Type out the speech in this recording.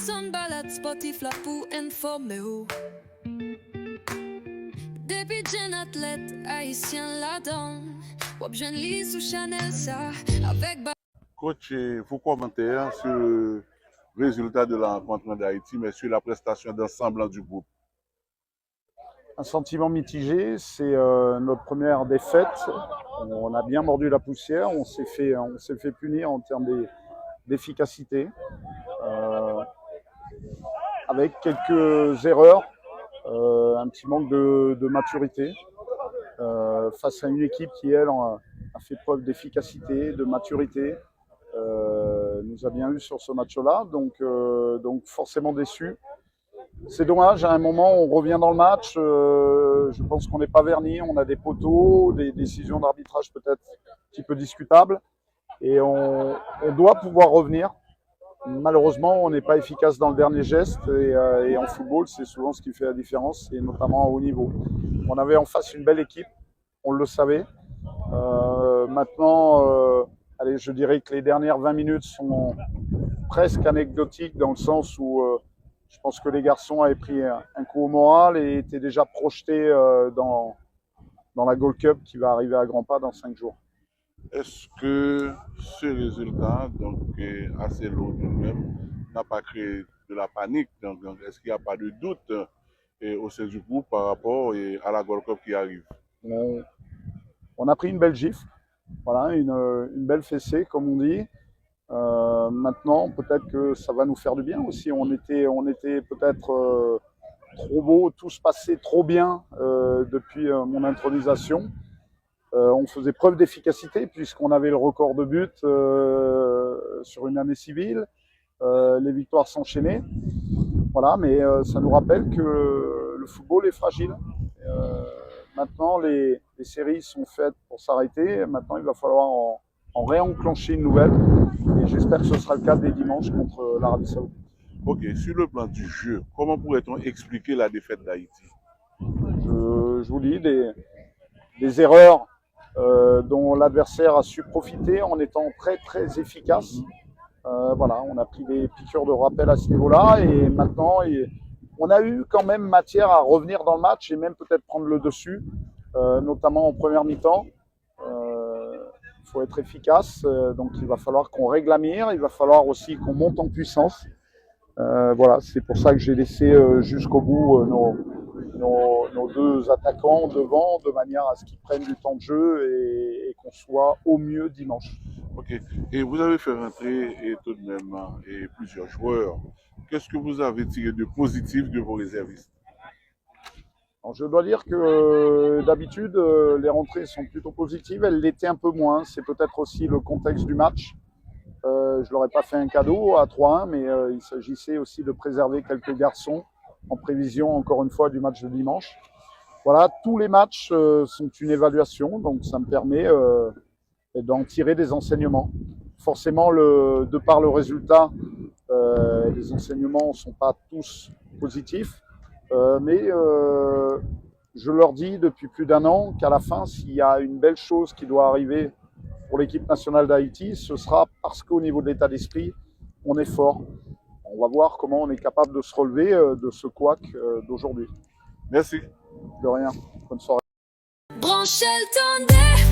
son balade Spotify pour informer ou. Depuis jeune athlète haïtien la donne. Wap jeune lis sous Chanel ça avec Coach, vos commentaires sur le résultat de la rencontre d'Haïti, mais sur la prestation d'ensemble du groupe. Un sentiment mitigé, c'est notre première défaite. On a bien mordu la poussière, on s'est fait punir en termes d'efficacité, avec quelques erreurs, un petit manque de maturité, face à une équipe qui, elle, a fait preuve d'efficacité, de maturité. Nous a bien eu sur ce match-là, donc forcément déçu. C'est dommage, à un moment on revient dans le match, je pense qu'on n'est pas verni, on a des poteaux, des décisions d'arbitrage peut-être un petit peu discutables, et on doit pouvoir revenir. Malheureusement, on n'est pas efficace dans le dernier geste, et en football, c'est souvent ce qui fait la différence, et notamment à haut niveau. On avait en face une belle équipe, on le savait. Maintenant, allez, je dirais que les dernières 20 minutes sont presque anecdotiques dans le sens où je pense que les garçons avaient pris un coup au moral et étaient déjà projetés dans la Gold Cup qui va arriver à grands pas dans 5 jours. Est-ce que ce résultat, donc assez lourd nous-mêmes, n'a pas créé de la panique? Donc, est-ce qu'il n'y a pas de doute au sein du groupe par rapport à la Gold Cup qui arrive? On a pris une belle gifle, voilà, une belle fessée, comme on dit. Maintenant, peut-être que ça va nous faire du bien aussi. On était peut-être trop beau, tout se passait trop bien depuis mon intronisation. On faisait preuve d'efficacité puisqu'on avait le record de buts sur une année civile. Les victoires s'enchaînaient. Voilà, mais ça nous rappelle que le football est fragile. Maintenant, les séries sont faites pour s'arrêter. Maintenant, il va falloir en réenclencher une nouvelle. Et j'espère que ce sera le cas dès dimanche contre l'Arabie Saoudite. Ok, sur le plan du jeu, comment pourrait-on expliquer la défaite d'Haïti? Je vous dis, des erreurs dont l'adversaire a su profiter en étant très très efficace. Voilà, on a pris des piqûres de rappel à ce niveau-là et maintenant on a eu quand même matière à revenir dans le match et même peut-être prendre le dessus, notamment en première mi-temps. Il faut être efficace, donc il va falloir qu'on règle la mire, il va falloir aussi qu'on monte en puissance. Voilà, c'est pour ça que j'ai laissé jusqu'au bout nos deux attaquants devant, de manière à ce qu'ils prennent du temps de jeu et qu'on soit au mieux dimanche. Ok, et vous avez fait rentrer tout de même plusieurs joueurs. Qu'est-ce que vous avez tiré de positif de vos réservistes? Alors, je dois dire que d'habitude, les rentrées sont plutôt positives. Elles l'étaient un peu moins. C'est peut-être aussi le contexte du match. Je ne leur ai pas fait un cadeau à 3-1, mais il s'agissait aussi de préserver quelques garçons en prévision, encore une fois, du match de dimanche. Voilà, tous les matchs sont une évaluation, donc ça me permet d'en tirer des enseignements. Forcément, de par le résultat, les enseignements ne sont pas tous positifs. Mais je leur dis depuis plus d'un an qu'à la fin, s'il y a une belle chose qui doit arriver pour l'équipe nationale d'Haïti, ce sera parce qu'au niveau de l'état d'esprit, on est fort. On va voir comment on est capable de se relever de ce couac d'aujourd'hui. Merci. De rien. Bonne soirée. Branche le